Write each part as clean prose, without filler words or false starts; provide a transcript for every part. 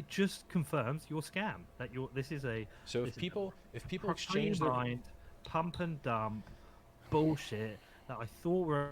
it just confirms your scam. That this is a So this is if people a exchange their mind pump and dump bullshit that I thought were.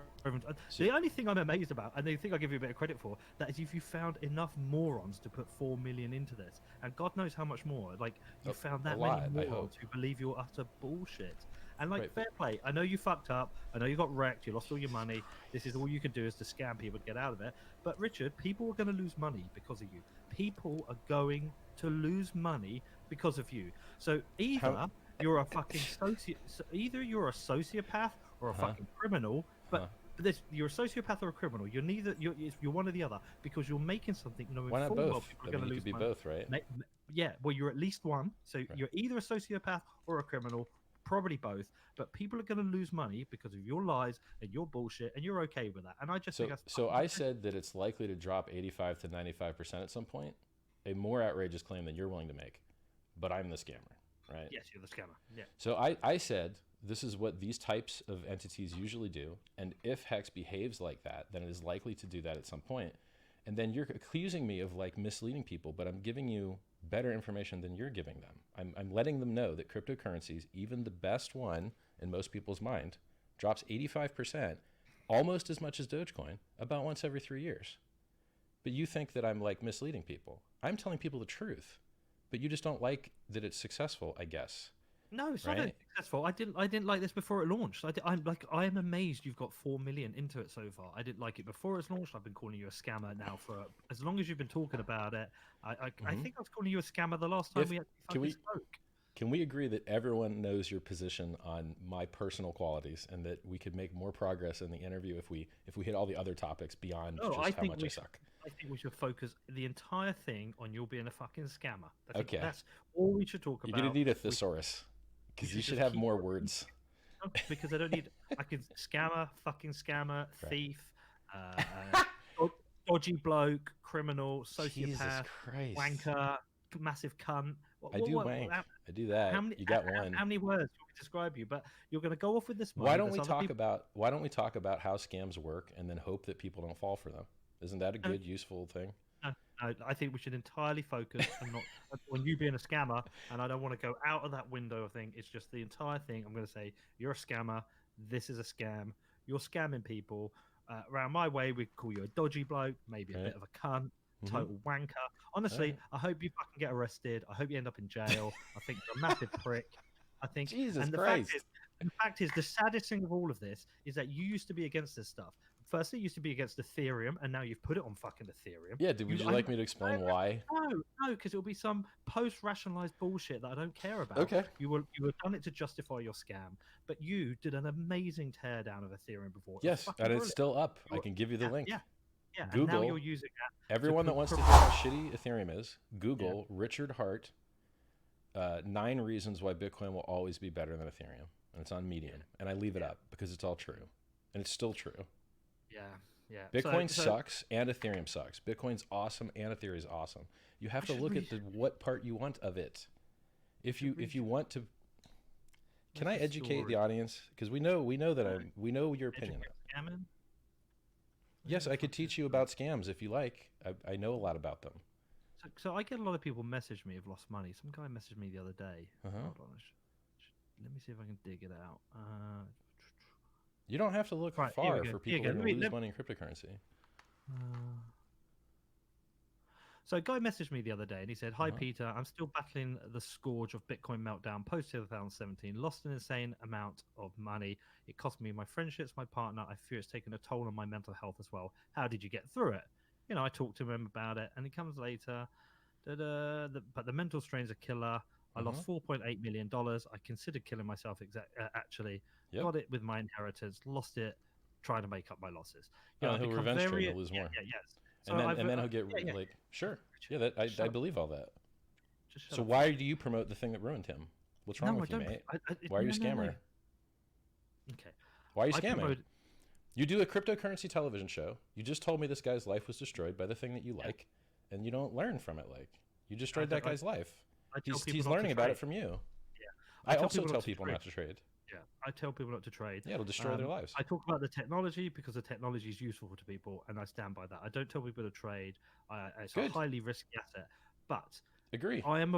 so, The only thing I'm amazed about, and the thing I give you a bit of credit for, that is if you found enough morons to put 4 million into this, and God knows how much more. Like you found a that many lot, I hope. morons who believe you're utter bullshit. And like Right, fair play, I know you fucked up. I know you got wrecked. You lost all your money. This is all you can do is to scam people to get out of it. But Richard, people are going to lose money because of you. People are going to lose money because of you. So how either you're a fucking either you're a sociopath or a huh fucking criminal, huh but you're a sociopath or a criminal. You're neither. You're one or the other because you're making something knowing why not full well both? people I are mean, going you to could lose be money. both, right? Yeah, well, you're at least one. So Right. you're either a sociopath or a criminal, probably both. But people are going to lose money because of your lies and your bullshit, and you're okay with that. And I just think that's So fucking I pathetic. said that it's likely to drop 85 to 95% at some point. A more outrageous claim than you're willing to make, but I'm the scammer, right? Yes, you're the scammer. Yeah. So I said this is what these types of entities usually do, and if Hex behaves like that, then it is likely to do that at some point. And then you're accusing me of like misleading people, but I'm giving you better information than you're giving them. I'm letting them know that cryptocurrencies, even the best one in most people's mind, drops 85%, almost as much as Dogecoin, about once every 3 years. But you think that I'm like misleading people. I'm telling people the truth, but you just don't like that it's successful, I guess, No, it's not right? successful. I didn't like this before it launched. I'm like I am amazed you've got 4 million into it so far. I didn't like it before it's launched. I've been calling you a scammer now for as long as you've been talking about it. I Hmm. think I was calling you a scammer the last time If we actually can fucking we spoke. can we agree that everyone knows your position on my personal qualities, and that we could make more progress in the interview if we hit all the other topics beyond No, just how much I suck? I think we should focus the entire thing on you being a fucking scammer. I think Okay, that's all we should talk you're gonna about. need a We, thesaurus we because you should should just have keep more repeating words. because I don't need. I can scammer, fucking scammer, Right. thief, dodgy bloke, criminal, Jesus sociopath, Christ. wanker, massive cunt. I do wank. I do that. You got one. How many words do we describe you? But you're going to go off with this money. There's other people. Why don't we talk about how scams work and then hope that people don't fall for them? Isn't that a No, good, useful thing? no, no, I think we should entirely focus and not on you being a scammer. And I don't want to go out of that window thing. It's just the entire thing. I'm going to say you're a scammer. This is a scam. You're scamming people. Around my way, we call you a dodgy bloke, maybe a Right? bit of a cunt, Mm-hmm. total wanker. All Honestly, right. I hope you fucking get arrested. I hope you end up in jail. I think you're a massive prick. I think, Jesus and Christ. the fact is, the saddest thing of all of this is that you used to be against this stuff. Firstly, you used to be against Ethereum, and now you've put it on fucking Ethereum. Yeah. Would you like me to explain why? No, because it'll be some post-rationalized bullshit that I don't care about. Okay. You were done it to justify your scam, but you did an amazing teardown of Ethereum before. It was Yes, fucking and it's brilliant. still up. I can give you the Yeah, link. yeah, yeah. And now Google. you're using that to Everyone that wants to hear promote. how shitty Ethereum is, Google Richard Hart, 9 reasons why Bitcoin will always be better than Ethereum. And it's on Medium. And I leave it up because it's all true. And it's still true. Yeah, yeah. Bitcoin sucks and Ethereum sucks. Bitcoin's awesome and Ethereum is awesome. You have to look at what part you want of it. If you want to, can I educate the audience? Because we know we know your opinion. Scamming? Yes, I could teach you about scams if you like. I know a lot about them. So I get a lot of people message me who've lost money. Some guy messaged me the other day. Uh-huh. Hold on, let me see if I can dig it out. You don't have to look Right, far for people that are going to lose money in cryptocurrency. So a guy messaged me the other day and he said, "Hi Peter, I'm still battling the scourge of Bitcoin meltdown post 2017. Lost an insane amount of money. It cost me my friendships, my partner. I fear it's taken a toll on my mental health as well. How did you get through it?" You know, I talked to him about it, and he comes later. But the mental strain's a killer. I lost $4.8 million. I considered killing myself. Actually, got it with my inheritance. Lost it trying to make up my losses. You know, he'll revenge train to lose more. Yes. So and then he'll get like, sure. Yeah, I believe all that. So why do you promote the thing that ruined him? What's wrong with you, mate? Why are you a scammer? Okay. Why are you scamming? You do a cryptocurrency television show. You just told me this guy's life was destroyed by the thing that you like, and you don't learn from it. Like, you destroyed that guy's life. He's learning about it from you. Yeah. I also tell people not to trade. Yeah, I tell people not to trade. Yeah, it'll destroy their lives. I talk about the technology because the technology is useful to people, and I stand by that. I don't tell people to trade. It's a highly risky asset. But Agree. I am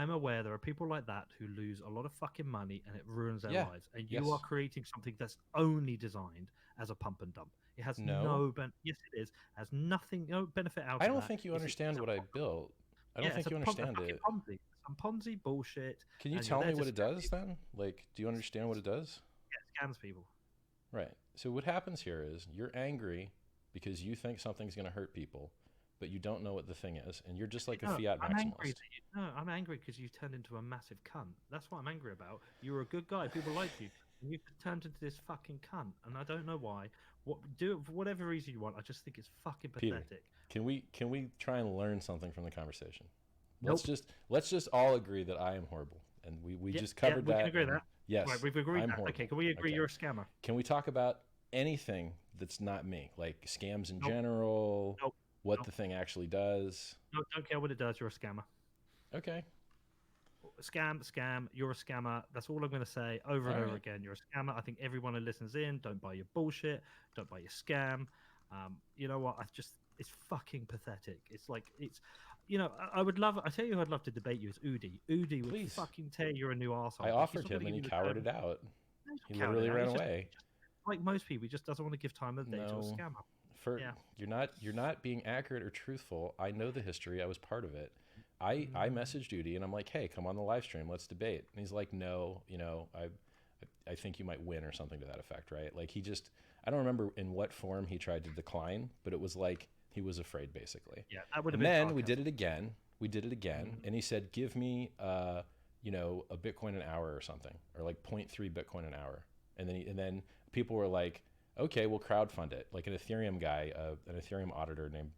aware there are people like that who lose a lot of fucking money and it ruins their Yeah. lives. And you are Yes. creating something that's only designed as a pump and dump. It has No. yes, it is. Has nothing, no benefit out I of don't that. think you It's understand a what I pump- built. I don't yeah, it's think you a understand fucking it. Ponzi. Some Ponzi bullshit. Can you And you're tell there me to what it scam does people. then? Like, do you understand what it does? Yeah, it scams people. Right. So what happens here is you're angry because you think something's going to hurt people, but you don't know what the thing is, and you're just like a No, fiat I'm angry. maximalist. No, I'm angry because you turned into a massive cunt. That's what I'm angry about. You were a good guy. People liked you. And you turned into this fucking cunt, and I don't know why. Do it for whatever reason you want. I just think it's fucking Peter, pathetic. can we try and learn something from the conversation? Nope. Let's just all agree that I am horrible, and we Yeah, just covered we that. can agree and that. Yes, Right, we've agreed I'm that. horrible. Okay, can we agree Okay. you're a scammer? Can we talk about anything that's not me, like scams in Nope. general? Nope. What Nope. the thing actually does? No, don't care what it does. You're a scammer. Okay. Scam. You're a scammer. That's all I'm going to say over and over again. You're a scammer. I think everyone who listens in, don't buy your bullshit. Don't buy your scam. You know what? It's fucking pathetic. It's like, I would love, I tell you who I'd love to debate you is Udi. Udi would Please. fucking tear you're a new arsehole. I offered him and he cowered it out. He literally ran away. Like most people, he just doesn't want to give time of day to a scammer. You're not being accurate or truthful. I know the history. I was part of it. I messaged Duty and I'm like, hey, come on the live stream. Let's debate. And he's like, no, I think you might win or something to that effect, right? Like I don't remember in what form he tried to decline, but it was like he was afraid basically. Yeah, that would have been. And then we did it again. And he said, give me, a Bitcoin an hour or something, or like 0.3 Bitcoin an hour. And then people were like, okay, we'll crowdfund it. Like an Ethereum guy, an Ethereum auditor named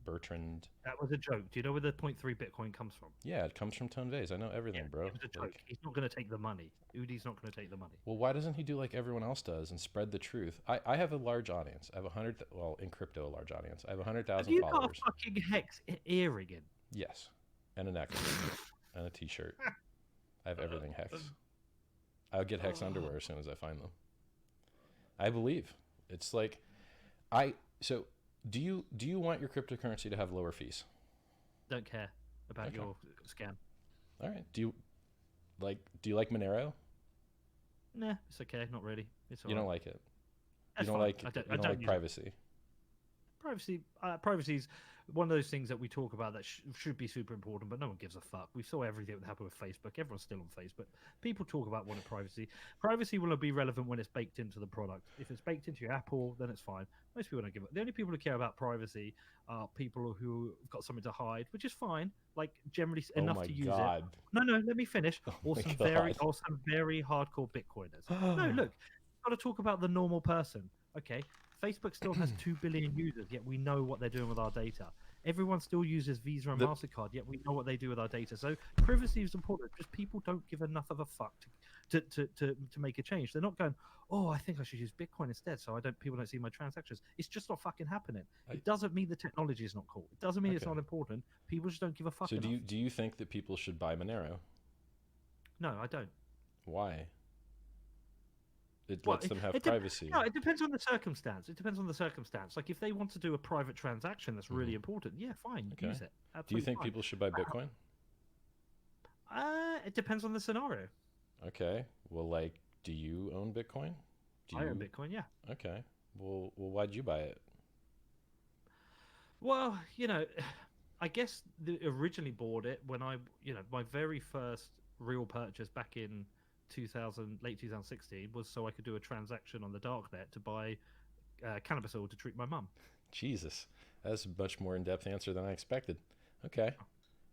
Bertrand. That was a joke. Do you know where the 0.3 Bitcoin comes from? Yeah, it comes from Tonvase. I know everything, bro. It was a joke. He's not going to take the money. Udi's not going to take the money. Well, why doesn't he do like everyone else does and spread the truth? I have a large audience. I have in crypto, a large audience. I have 100,000 Have you followers. got a fucking hex earring in? Yes, and a necklace and a t-shirt. I have everything hex. I'll get hex underwear as soon as I find them. I believe it's like so. Do you want your cryptocurrency to have lower fees? Don't care about your scam. All right. Do you like Monero? Nah, it's okay. Not really. It's all you right. don't like it. That's you don't fine. like like privacy. Privacy's one of those things that we talk about that should be super important, but no one gives a fuck. We saw everything that happened with Facebook. Everyone's still on Facebook. People talk about wanting privacy. Privacy will be relevant when it's baked into the product. If it's baked into your Apple, then it's fine. Most people don't give it. The only people who care about privacy are people who've got something to hide, which is fine. Like generally enough to use it. No, let me finish. Or some very hardcore Bitcoiners. No, look, got to talk about the normal person. Okay, Facebook still has 2 billion users, yet we know what they're doing with our data. Everyone still uses Visa and MasterCard, yet we know what they do with our data. So privacy is important because people don't give enough of a fuck to make a change. They're not going, oh, I think I should use Bitcoin instead so people don't see my transactions. It's just not fucking happening. It doesn't mean the technology is not cool. It doesn't mean it's not important. People just don't give a fuck. So do you think that people should buy Monero? No, I don't. Why? It lets them have privacy. No, it depends on the circumstance. Like if they want to do a private transaction that's really important, yeah, fine, use it. Absolutely do you think fine. People should buy Bitcoin? It depends on the scenario. Okay. Well, like, do you own Bitcoin? I own Bitcoin, yeah. Okay. Well, why'd you buy it? Well, I guess originally bought it when my very first real purchase back in late 2016 was so I could do a transaction on the darknet to buy cannabis oil to treat my mum. Jesus, that's a much more in-depth answer than I expected. Okay,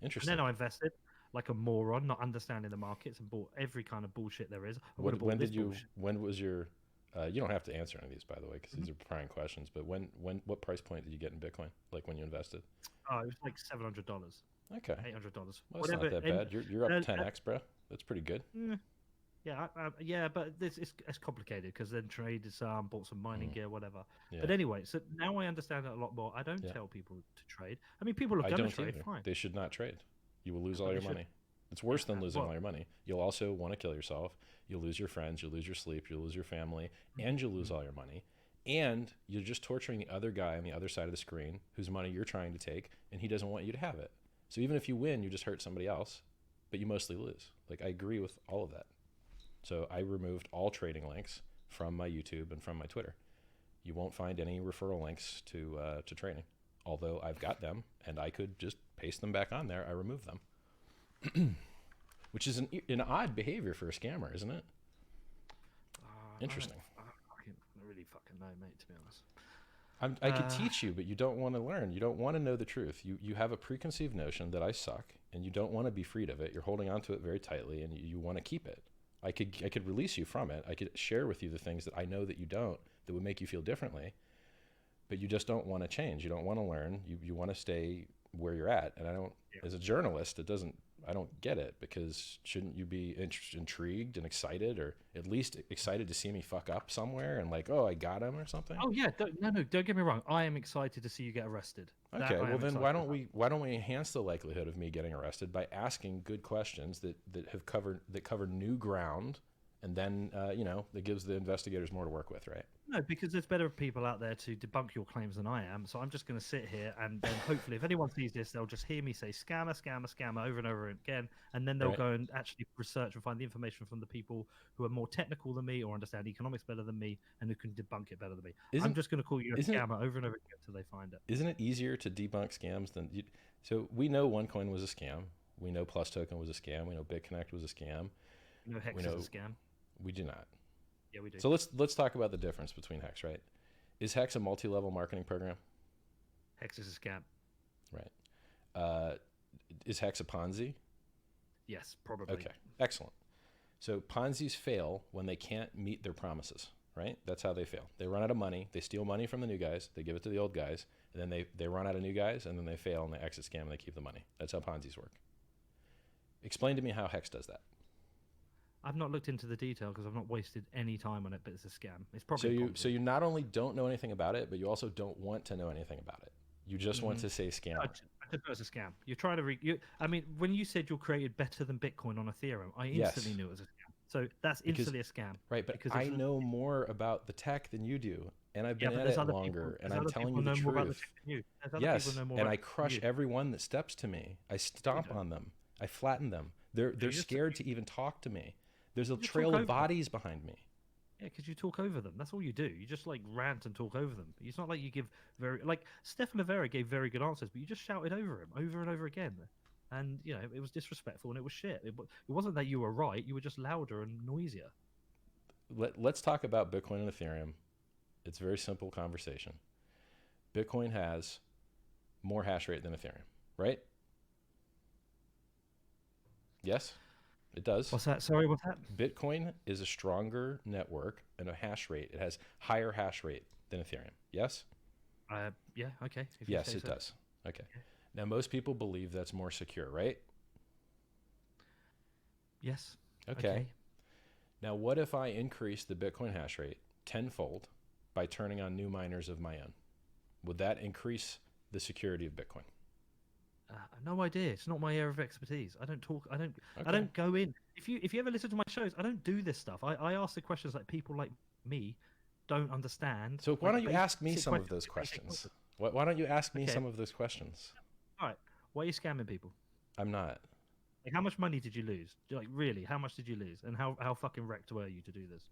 interesting. And then I invested like a moron, not understanding the markets, and bought every kind of bullshit there is. When was your? You don't have to answer any of these, by the way, because these are prying questions. But what price point did you get in Bitcoin? Like when you invested? Oh, it was like $700. Okay, $800. Well, that's not that bad. You're up 10x, bro. That's pretty good. Yeah, but it's complicated because then traded some, bought some mining gear, whatever. Yeah. But anyway, so now I understand it a lot more. I don't tell people to trade. I mean, people are going to trade, fine. They should not trade. You will lose all your money. It's worse than losing all your money. You'll also want to kill yourself. You'll lose your friends. You'll lose your sleep. You'll lose your family. And you'll lose all your money. And you're just torturing the other guy on the other side of the screen whose money you're trying to take, and he doesn't want you to have it. So even if you win, you just hurt somebody else, but you mostly lose. Like, I agree with all of that. So I removed all trading links from my YouTube and from my Twitter. You won't find any referral links to trading, although I've got them and I could just paste them back on there. I removed them, which is an odd behavior for a scammer, isn't it? Interesting. I really fucking know, mate, to be honest. I could teach you, but you don't want to learn. You don't want to know the truth. You have a preconceived notion that I suck, and you don't want to be freed of it. You're holding on to it very tightly, and you want to keep it. I could release you from it. I could share with you the things that I know that you don't, that would make you feel differently, but you just don't want to change. You don't want to learn. You want to stay where you're at. And I don't, as a journalist, I don't get it, because shouldn't you be intrigued and excited, or at least excited to see me fuck up somewhere and like, oh, I got him or something? Oh yeah, don't get me wrong. I am excited to see you get arrested. Okay, well then why don't we enhance the likelihood of me getting arrested by asking good questions that cover new ground, and then that gives the investigators more to work with, right? No, because there's better people out there to debunk your claims than I am. So I'm just going to sit here, and then hopefully if anyone sees this, they'll just hear me say scammer, scammer, scammer over and over again. And then they'll go and actually research and find the information from the people who are more technical than me or understand economics better than me and who can debunk it better than me. I'm just going to call you a scammer over and over again until they find it. Isn't it easier to debunk scams than you? So we know OneCoin was a scam. We know Plus Token was a scam. We know BitConnect was a scam. We know Hex is a scam. We do not. Yeah, we do. So let's talk about the difference between Hex, right? Is Hex a multi-level marketing program? Hex is a scam. Right. Is Hex a Ponzi? Yes, probably. Okay, excellent. So Ponzi's fail when they can't meet their promises, right? That's how they fail. They run out of money. They steal money from the new guys. They give it to the old guys. And then they run out of new guys, and then they fail, and they exit scam, and they keep the money. That's how Ponzi's work. Explain to me how Hex does that. I've not looked into the detail because I've not wasted any time on it, but it's a scam. It's probably so you not only don't know anything about it, but you also don't want to know anything about it. You just want to say scam. I just know it's a scam. You're trying to I mean, when you said you're created better than Bitcoin on Ethereum, I instantly knew it was a scam. So that's instantly a scam. Right, but because I know more about the tech than you do, and I've been at it longer, and I'm telling you the truth. Yes, and I crush everyone that steps to me. I stomp on them. I flatten them. They're scared to even talk to me. There's a trail of bodies behind me. Yeah, because you talk over them. That's all you do. You just like rant and talk over them. It's not like you give Stefan Rivera gave very good answers, but you just shouted over him over and over again. And, it was disrespectful and it was shit. It wasn't that you were right. You were just louder and noisier. Let's talk about Bitcoin and Ethereum. It's a very simple conversation. Bitcoin has more hash rate than Ethereum, right? Yes? It does. What's that? Sorry, what's that? Bitcoin is a stronger network and a hash rate. It has higher hash rate than Ethereum. Yes? Yeah, okay. Yes, it does. Okay. Now, most people believe that's more secure, right? Yes. Okay. Now, what if I increase the Bitcoin hash rate tenfold by turning on new miners of my own? Would that increase the security of Bitcoin? No idea. It's not my area of expertise. I don't talk. I don't go in. If you ever listen to my shows, I don't do this stuff. I ask the questions like people like me don't understand. So why don't you ask me some of those questions? Why don't you ask me some of those questions? All right. Why are you scamming people? I'm not. Like, how much money did you lose? Like, really, how much did you lose? And how fucking wrecked were you to do this?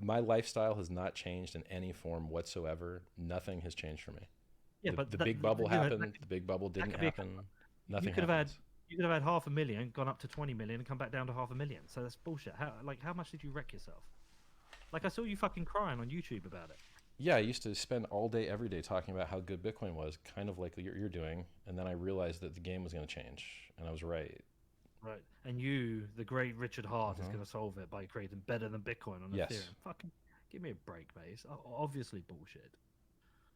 My lifestyle has not changed in any form whatsoever. Nothing has changed for me. Yeah, but the big bubble happened. The big bubble didn't happen. Nothing happens. You could have had 500,000, gone up to 20 million, and come back down to 500,000. So that's bullshit. How much did you wreck yourself? Like, I saw you fucking crying on YouTube about it. Yeah, I used to spend all day, every day talking about how good Bitcoin was, kind of like you're doing. And then I realized that the game was going to change, and I was right. Right. And you, the great Richard Hart, is going to solve it by creating better than Bitcoin on Ethereum. Fucking give me a break, mate. It's obviously bullshit.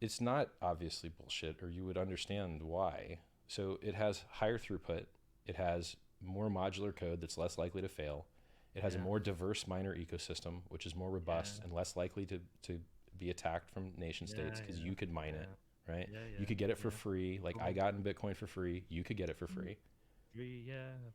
It's not obviously bullshit, or you would understand why. So it has higher throughput. It has more modular code that's less likely to fail. It has a more diverse miner ecosystem, which is more robust and less likely to be attacked from nation states, because you could mine it, right? You could get it for free. Like, I got in Bitcoin for free. You could get it for free.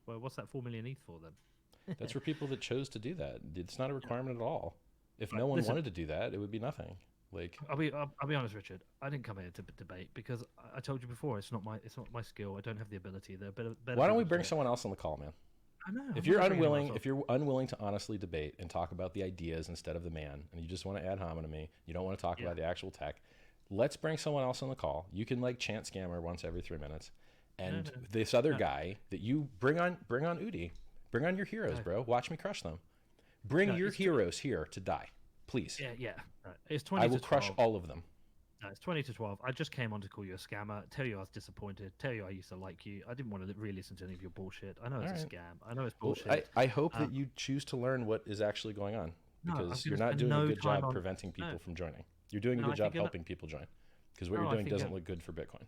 Well, what's that 4 million ETH for then? That's for people that chose to do that. It's not a requirement at all. If no one wanted to do that, it would be nothing. Like, I'll be honest, Richard. I didn't come here to debate because I told you before it's not my skill. I don't have the ability. There, better why don't we people bring do it. someone else on the call, man? I know. If I'm you're not bringing anyone unwilling, else if you're unwilling to honestly debate and talk about the ideas instead of the man, and you just want to ad hominem me, you don't want to talk about the actual tech, let's bring someone else on the call. You can like chant scammer once every 3 minutes, and this other guy that you bring on Udi, bring on your heroes, bro. Watch me crush them. Bring your heroes here to die, please. Yeah. It's 20 I will to 12. crush all of them. No, it's 20 to 12. I just came on to call you a scammer, tell you I was disappointed, tell you I used to like you. I didn't want to really listen to any of your bullshit. I know it's a scam. I know it's bullshit. Well, I hope that you choose to learn what is actually going on, because you're not doing a good job preventing people from joining. You're doing a good job helping people join, because what you're doing doesn't look good for Bitcoin.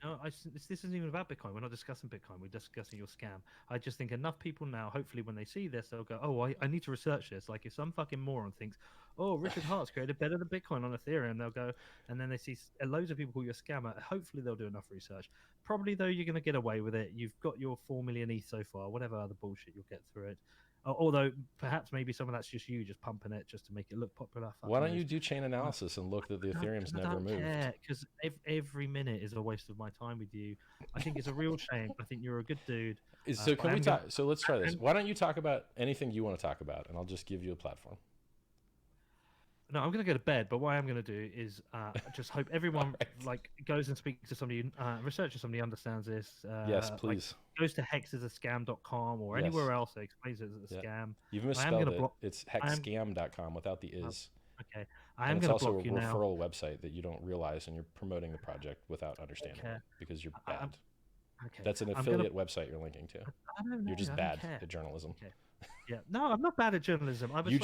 No, this isn't even about Bitcoin. We're not discussing Bitcoin. We're discussing your scam. I just think enough people now, hopefully when they see this, they'll go, oh, I need to research this. Like if some fucking moron thinks, oh, Richard Hart's created better than Bitcoin on Ethereum, they'll go, and then they see loads of people call you a scammer. Hopefully they'll do enough research. Probably, though, you're going to get away with it. You've got your 4 million ETH so far, whatever other bullshit you'll get through it. Although perhaps maybe some of that's just you just pumping it just to make it look popular. Why don't you do chain analysis and look that the Ethereum's never moved? Because every minute is a waste of my time with you. I think it's a real shame. I think you're a good dude. So can we talk? So let's try this. Why don't you talk about anything you want to talk about, and I'll just give you a platform. No, I'm going to go to bed, but what I'm going to do is just hope everyone like goes and speaks to somebody, researches somebody understands this. Yes, please. Like, goes to hexisascam.com or anywhere else that explains it as a scam. You've misspelled it. It's hexscam.com without the is. Okay. I am going to block you now. It's also a referral website that you don't realize, and you're promoting the project without understanding it because you're bad. Okay. That's an affiliate website you're linking to. You're just bad at journalism. Okay. Yeah, no, I'm not bad at journalism. I was you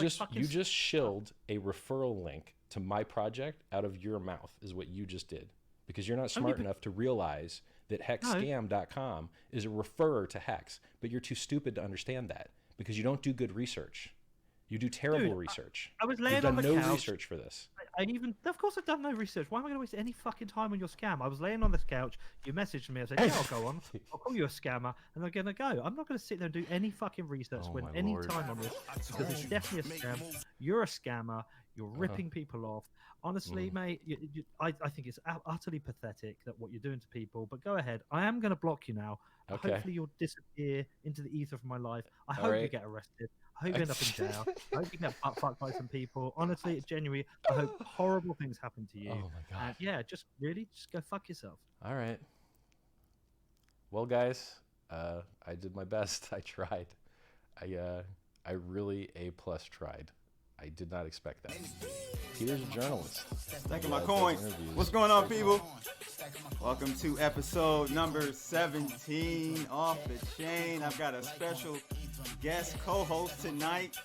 just shilled a referral link to my project out of your mouth is what you just did, because you're not smart enough to realize that hexscam.com is a referrer to Hex, but you're too stupid to understand that because you don't do good research. You do terrible research. I was laying on the couch. You've done no research for this. Of course I've done no research. Why am I going to waste any fucking time on your scam? I was laying on this couch. You messaged me. I said, yeah, I'll go on. I'll call you a scammer. And I'm going to go. I'm not going to sit there and do any fucking research, spend any time on this, because it's definitely a scam. You're a scammer. You're ripping people off. Honestly, mate, I think it's utterly pathetic that what you're doing to people. But go ahead. I am going to block you now. Okay. Hopefully you'll disappear into the ether from my life. I hope you get arrested. I hope you end up in jail. I hope you get fucked by some people. Honestly, it's genuinely. I hope horrible things happen to you. Oh my god. Yeah, just go fuck yourself. All right. Well, guys, I did my best. I tried. I really A+ tried. I did not expect that. Peter's a journalist. Stacking my coins. What's going on, people? Welcome to episode number 17 Off the Chain. I've got a special guest co-host tonight.